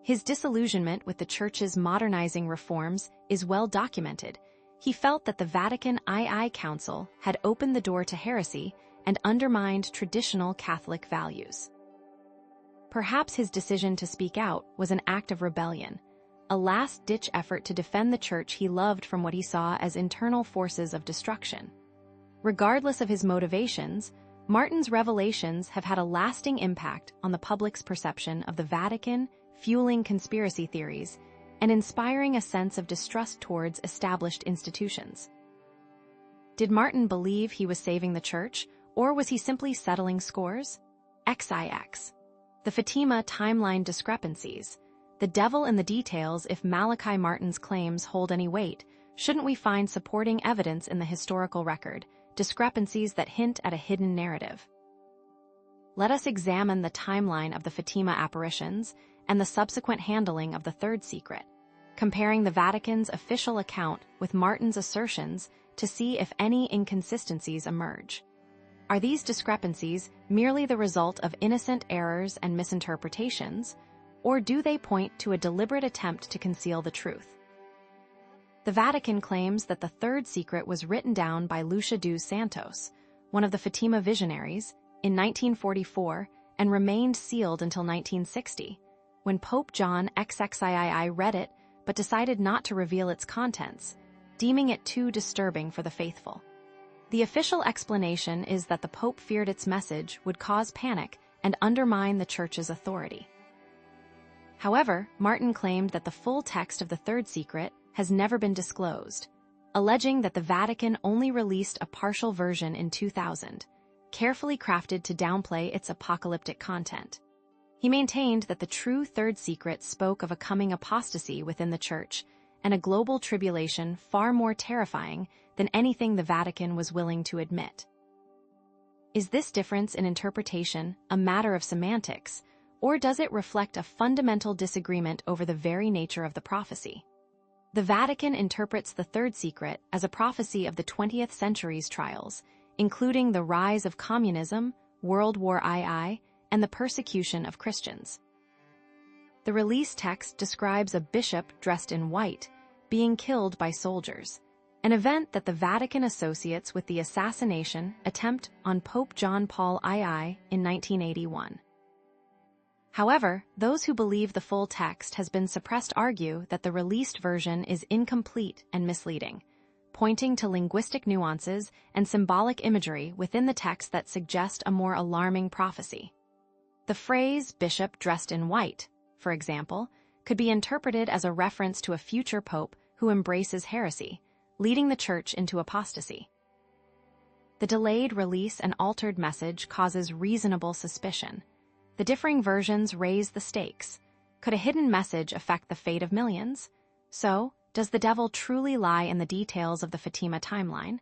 His disillusionment with the Church's modernizing reforms is well documented. He felt that the Vatican II Council had opened the door to heresy and undermined traditional Catholic values. Perhaps his decision to speak out was an act of rebellion, a last-ditch effort to defend the Church he loved from what he saw as internal forces of destruction. Regardless of his motivations, Martin's revelations have had a lasting impact on the public's perception of the Vatican, fueling conspiracy theories and inspiring a sense of distrust towards established institutions. Did Martin believe he was saving the church, or was he simply settling scores? XIX. The Fatima timeline discrepancies. The devil in the details. If Malachi Martin's claims hold any weight, shouldn't we find supporting evidence in the historical record, discrepancies that hint at a hidden narrative? Let us examine the timeline of the Fatima apparitions and the subsequent handling of the third secret, comparing the Vatican's official account with Martin's assertions to see if any inconsistencies emerge. Are these discrepancies merely the result of innocent errors and misinterpretations, or do they point to a deliberate attempt to conceal the truth? The Vatican claims that the third secret was written down by Lucia dos Santos, one of the Fatima visionaries, in 1944 and remained sealed until 1960, when Pope John XXIII read it but decided not to reveal its contents, deeming it too disturbing for the faithful. The official explanation is that the Pope feared its message would cause panic and undermine the Church's authority. However, Martin claimed that the full text of the third secret has never been disclosed, alleging that the Vatican only released a partial version in 2000, carefully crafted to downplay its apocalyptic content. He maintained that the true third secret spoke of a coming apostasy within the Church and a global tribulation far more terrifying than anything the Vatican was willing to admit. Is this difference in interpretation a matter of semantics, or does it reflect a fundamental disagreement over the very nature of the prophecy? The Vatican interprets the third secret as a prophecy of the 20th century's trials, including the rise of communism, World War II, and the persecution of Christians. The release text describes a bishop dressed in white being killed by soldiers, an event that the Vatican associates with the assassination attempt on Pope John Paul II in 1981. However, those who believe the full text has been suppressed argue that the released version is incomplete and misleading, pointing to linguistic nuances and symbolic imagery within the text that suggest a more alarming prophecy. The phrase "bishop dressed in white," for example, could be interpreted as a reference to a future pope who embraces heresy, leading the Church into apostasy. The delayed release and altered message causes reasonable suspicion. The differing versions raise the stakes. Could a hidden message affect the fate of millions? So, does the devil truly lie in the details of the Fatima timeline?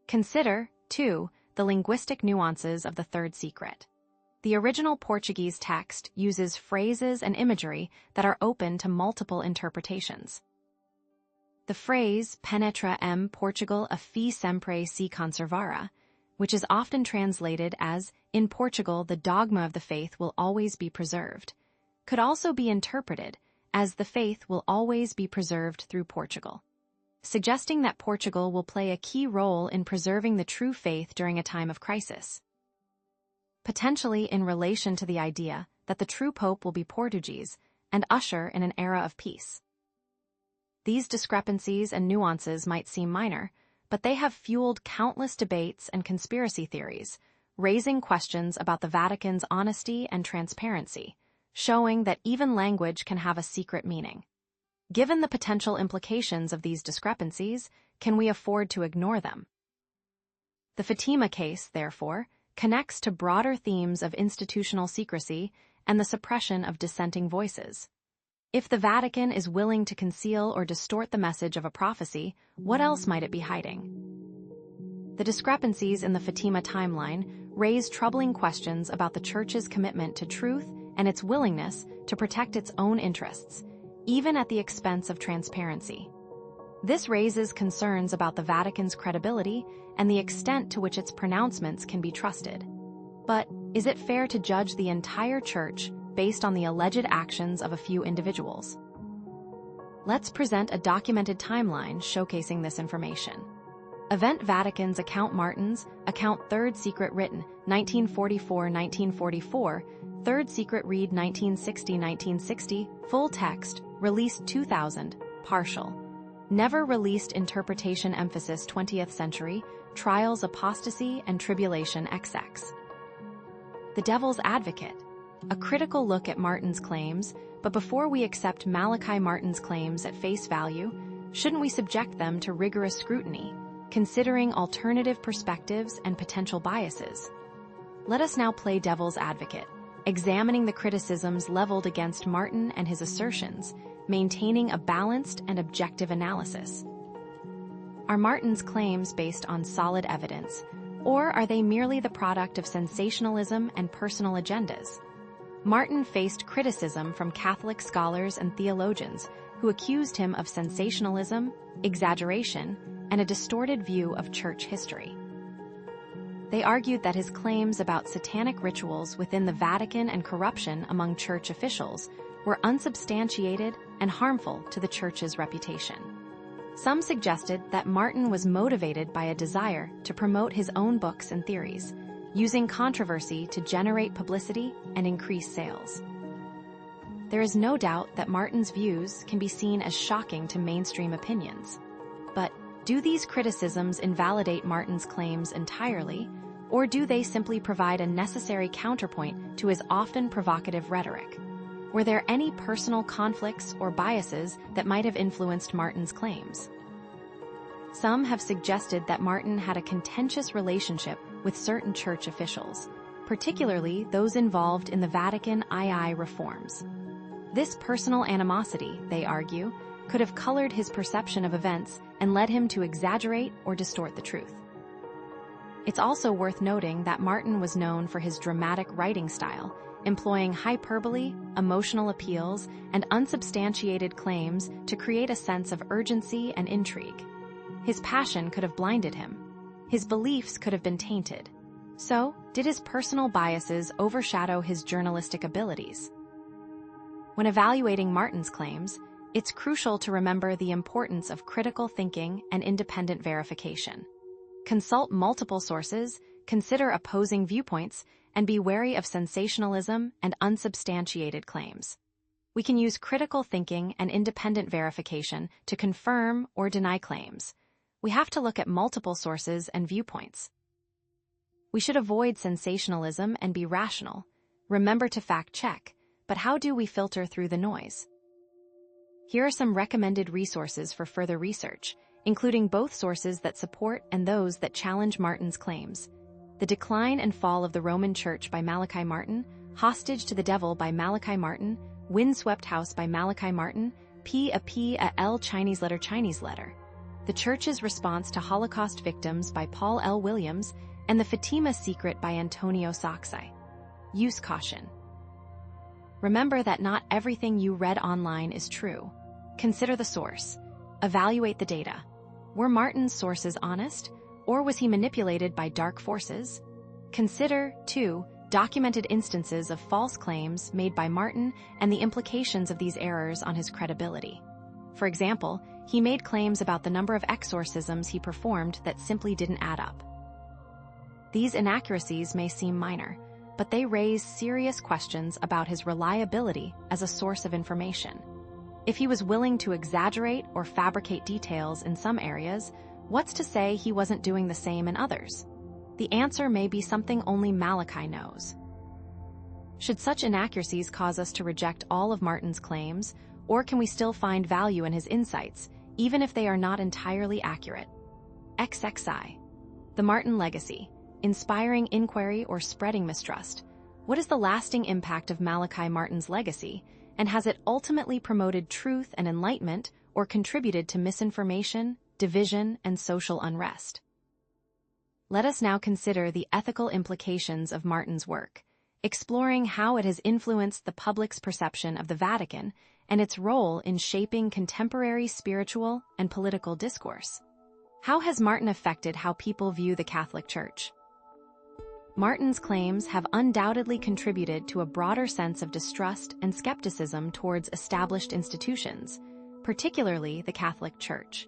Consider, too, the linguistic nuances of the third secret. The original Portuguese text uses phrases and imagery that are open to multiple interpretations. The phrase "penetra em Portugal a fé sempre se conservará," which is often translated as "in Portugal the dogma of the faith will always be preserved," could also be interpreted as "the faith will always be preserved through Portugal," suggesting that Portugal will play a key role in preserving the true faith during a time of crisis, potentially in relation to the idea that the true pope will be Portuguese and usher in an era of peace. These discrepancies and nuances might seem minor, but they have fueled countless debates and conspiracy theories, raising questions about the Vatican's honesty and transparency, showing that even language can have a secret meaning. Given the potential implications of these discrepancies, can we afford to ignore them? The Fatima case, therefore, connects to broader themes of institutional secrecy and the suppression of dissenting voices. If the Vatican is willing to conceal or distort the message of a prophecy, what else might it be hiding? The discrepancies in the Fatima timeline raise troubling questions about the Church's commitment to truth and its willingness to protect its own interests, even at the expense of transparency. This raises concerns about the Vatican's credibility and the extent to which its pronouncements can be trusted. But is it fair to judge the entire Church based on the alleged actions of a few individuals? Let's present a documented timeline showcasing this information. Event Vatican's Account Martin's Account Third Secret written 1944-1944, Third Secret read 1960-1960, full text, released 2000, partial. Never released interpretation emphasis 20th century, trials apostasy and tribulation XX. The Devil's Advocate, a critical look at Martin's claims, but before we accept Malachi Martin's claims at face value, shouldn't we subject them to rigorous scrutiny, considering alternative perspectives and potential biases? Let us now play Devil's Advocate, examining the criticisms leveled against Martin and his assertions, maintaining a balanced and objective analysis. Are Martin's claims based on solid evidence, or are they merely the product of sensationalism and personal agendas? Martin faced criticism from Catholic scholars and theologians who accused him of sensationalism, exaggeration, and a distorted view of church history. They argued that his claims about satanic rituals within the Vatican and corruption among church officials were unsubstantiated and harmful to the church's reputation. Some suggested that Martin was motivated by a desire to promote his own books and theories, using controversy to generate publicity and increase sales. There is no doubt that Martin's views can be seen as shocking to mainstream opinions. But do these criticisms invalidate Martin's claims entirely, or do they simply provide a necessary counterpoint to his often provocative rhetoric? Were there any personal conflicts or biases that might have influenced Martin's claims? Some have suggested that Martin had a contentious relationship with certain church officials, particularly those involved in the Vatican II reforms. This personal animosity, they argue, could have colored his perception of events and led him to exaggerate or distort the truth. It's also worth noting that Martin was known for his dramatic writing style, employing hyperbole, emotional appeals, and unsubstantiated claims to create a sense of urgency and intrigue. His passion could have blinded him. His beliefs could have been tainted. So, did his personal biases overshadow his journalistic abilities? When evaluating Martin's claims, it's crucial to remember the importance of critical thinking and independent verification. Consult multiple sources, consider opposing viewpoints, and be wary of sensationalism and unsubstantiated claims. We can use critical thinking and independent verification to confirm or deny claims. We have to look at multiple sources and viewpoints. We should avoid sensationalism and be rational. Remember to fact-check, but how do we filter through the noise? Here are some recommended resources for further research, including both sources that support and those that challenge Martin's claims. The Decline and Fall of the Roman Church by Malachi Martin, Hostage to the Devil by Malachi Martin, Windswept House by Malachi Martin, a L Chinese Letter, The Church's Response to Holocaust Victims by Paul L. Williams, and The Fatima Secret by Antonio Saxai. Use caution. Remember that not everything you read online is true. Consider the source. Evaluate the data. Were Martin's sources honest, or was he manipulated by dark forces? Consider, too, documented instances of false claims made by Martin and the implications of these errors on his credibility. For example, he made claims about the number of exorcisms he performed that simply didn't add up. These inaccuracies may seem minor, but they raise serious questions about his reliability as a source of information. If he was willing to exaggerate or fabricate details in some areas, what's to say he wasn't doing the same in others? The answer may be something only Malachi knows. Should such inaccuracies cause us to reject all of Martin's claims, or can we still find value in his insights, even if they are not entirely accurate? XXI. The Martin Legacy. Inspiring inquiry or spreading mistrust. What is the lasting impact of Malachi Martin's legacy, and has it ultimately promoted truth and enlightenment or contributed to misinformation, division, and social unrest? Let us now consider the ethical implications of Martin's work, exploring how it has influenced the public's perception of the Vatican and its role in shaping contemporary spiritual and political discourse. How has Martin affected how people view the Catholic Church? Martin's claims have undoubtedly contributed to a broader sense of distrust and skepticism towards established institutions, particularly the Catholic Church.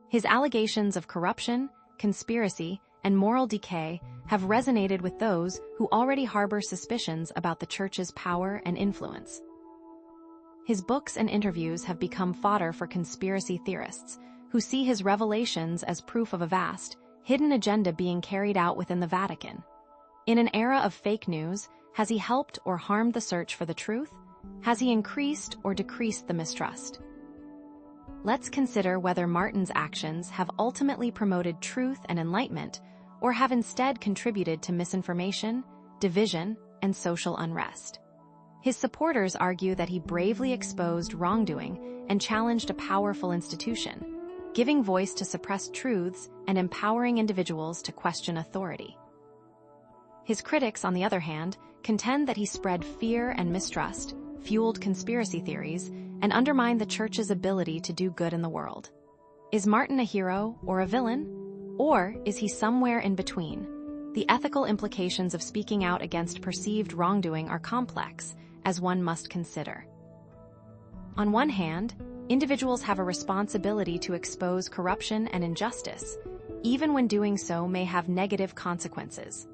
His allegations of corruption, conspiracy, and moral decay have resonated with those who already harbor suspicions about the Church's power and influence. His books and interviews have become fodder for conspiracy theorists, who see his revelations as proof of a vast, hidden agenda being carried out within the Vatican. In an era of fake news, Has he helped or harmed the search for the truth? Has he increased or decreased the mistrust? Let's consider whether Martin's actions have ultimately promoted truth and enlightenment, or have instead contributed to misinformation, division, and social unrest. His supporters argue that he bravely exposed wrongdoing and challenged a powerful institution, giving voice to suppressed truths and empowering individuals to question authority. His critics, on the other hand, contend that he spread fear and mistrust, fueled conspiracy theories, and undermined the Church's ability to do good in the world. Is Martin a hero or a villain? Or is he somewhere in between? The ethical implications of speaking out against perceived wrongdoing are complex, as one must consider. On one hand, individuals have a responsibility to expose corruption and injustice, even when doing so may have negative consequences.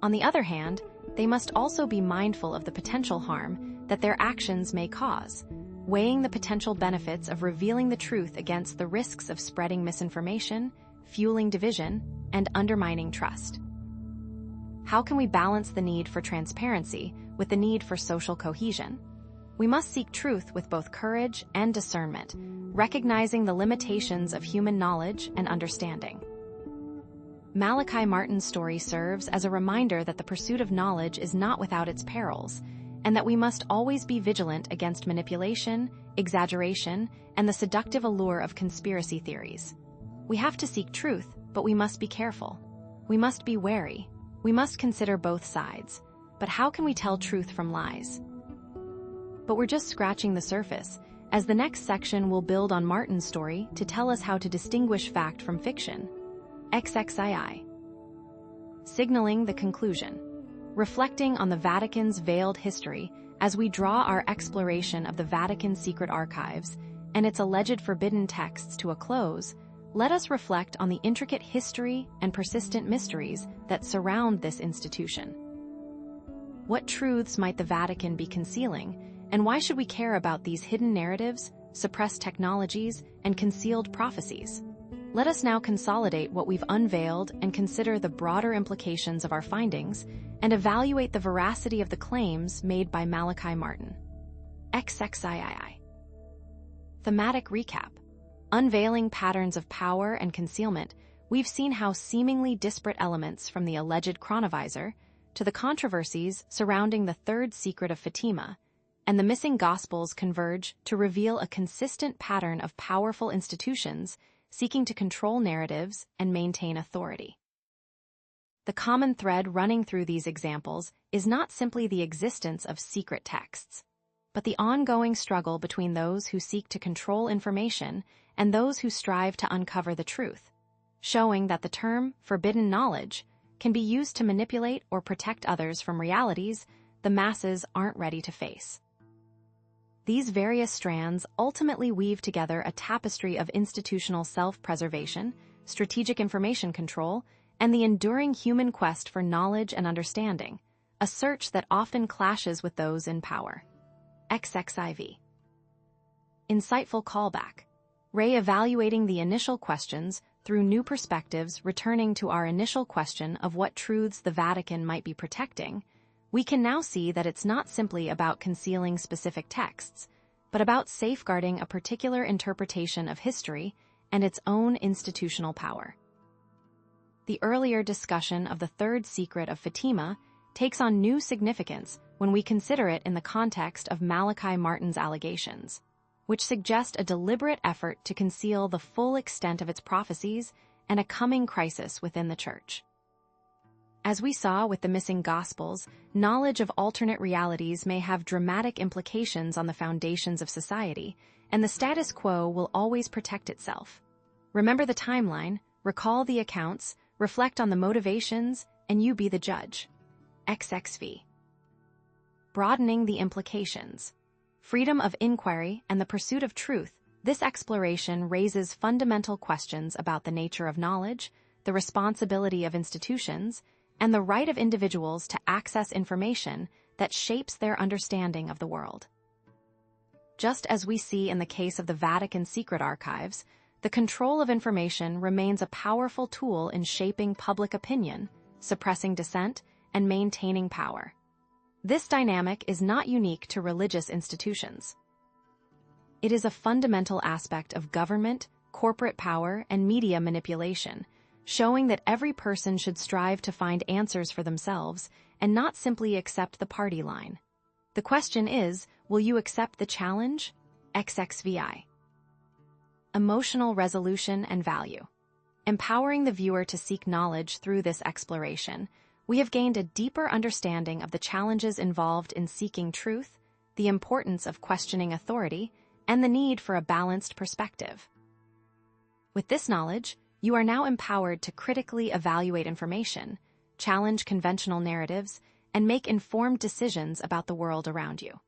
On the other hand, they must also be mindful of the potential harm that their actions may cause, weighing the potential benefits of revealing the truth against the risks of spreading misinformation, fueling division, and undermining trust. How can we balance the need for transparency with the need for social cohesion? We must seek truth with both courage and discernment, recognizing the limitations of human knowledge and understanding. Malachi Martin's story serves as a reminder that the pursuit of knowledge is not without its perils, and that we must always be vigilant against manipulation, exaggeration, and the seductive allure of conspiracy theories. We have to seek truth, but we must be careful. We must be wary. We must consider both sides. But how can we tell truth from lies? But we're just scratching the surface, as the next section will build on Martin's story to tell us how to distinguish fact from fiction. XXII. Signaling the conclusion. Reflecting on the Vatican's veiled history as we draw our exploration of the Vatican's secret archives and its alleged forbidden texts to a close, let us reflect on the intricate history and persistent mysteries that surround this institution. What truths might the Vatican be concealing, and why should we care about these hidden narratives, suppressed technologies, and concealed prophecies? Let us now consolidate what we've unveiled and consider the broader implications of our findings and evaluate the veracity of the claims made by Malachi Martin. XXII. Thematic recap. Unveiling patterns of power and concealment, we've seen how seemingly disparate elements from the alleged chronovisor to the controversies surrounding the third secret of Fatima and the missing Gospels converge to reveal a consistent pattern of powerful institutions seeking to control narratives and maintain authority. The common thread running through these examples is not simply the existence of secret texts, but the ongoing struggle between those who seek to control information and those who strive to uncover the truth, showing that the term forbidden knowledge can be used to manipulate or protect others from realities the masses aren't ready to face. These various strands ultimately weave together a tapestry of institutional self-preservation, strategic information control, and the enduring human quest for knowledge and understanding, a search that often clashes with those in power. XXIV. Insightful callback. Re-evaluating the initial questions through new perspectives, returning to our initial question of what truths the Vatican might be protecting, we can now see that it's not simply about concealing specific texts, but about safeguarding a particular interpretation of history and its own institutional power. The earlier discussion of the third secret of Fatima takes on new significance when we consider it in the context of Malachi Martin's allegations, which suggest a deliberate effort to conceal the full extent of its prophecies and a coming crisis within the Church. As we saw with the missing Gospels, knowledge of alternate realities may have dramatic implications on the foundations of society, and the status quo will always protect itself. Remember the timeline, recall the accounts, reflect on the motivations, and you be the judge. XXV. Broadening the implications. Freedom of inquiry and the pursuit of truth. This exploration raises fundamental questions about the nature of knowledge, the responsibility of institutions, and the right of individuals to access information that shapes their understanding of the world. Just as we see in the case of the Vatican secret archives, the control of information remains a powerful tool in shaping public opinion, suppressing dissent, and maintaining power. This dynamic is not unique to religious institutions. It is a fundamental aspect of government, corporate power, and media manipulation, showing that every person should strive to find answers for themselves and not simply accept the party line. The question is, will you accept the challenge? XXVI. Emotional resolution and value. Empowering the viewer to seek knowledge through this exploration, we have gained a deeper understanding of the challenges involved in seeking truth, the importance of questioning authority, and the need for a balanced perspective. With this knowledge, you are now empowered to critically evaluate information, challenge conventional narratives, and make informed decisions about the world around you.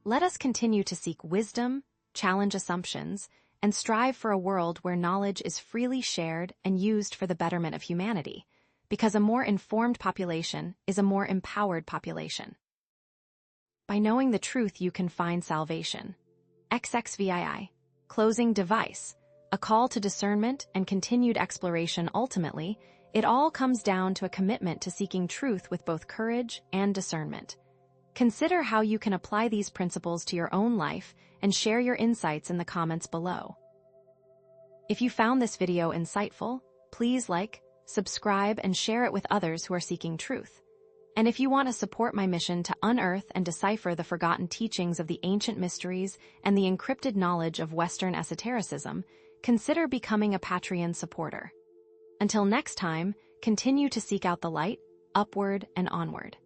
Let us continue to seek wisdom, challenge assumptions, and strive for a world where knowledge is freely shared and used for the betterment of humanity, because a more informed population is a more empowered population. By knowing the truth, you can find salvation. XXVII. Closing device. A call to discernment and continued exploration. Ultimately, it all comes down to a commitment to seeking truth with both courage and discernment. Consider how you can apply these principles to your own life and share your insights in the comments below. If you found this video insightful, please like, subscribe, and share it with others who are seeking truth. And if you want to support my mission to unearth and decipher the forgotten teachings of the ancient mysteries and the encrypted knowledge of Western esotericism, consider becoming a Patreon supporter. Until next time, continue to seek out the light, upward and onward.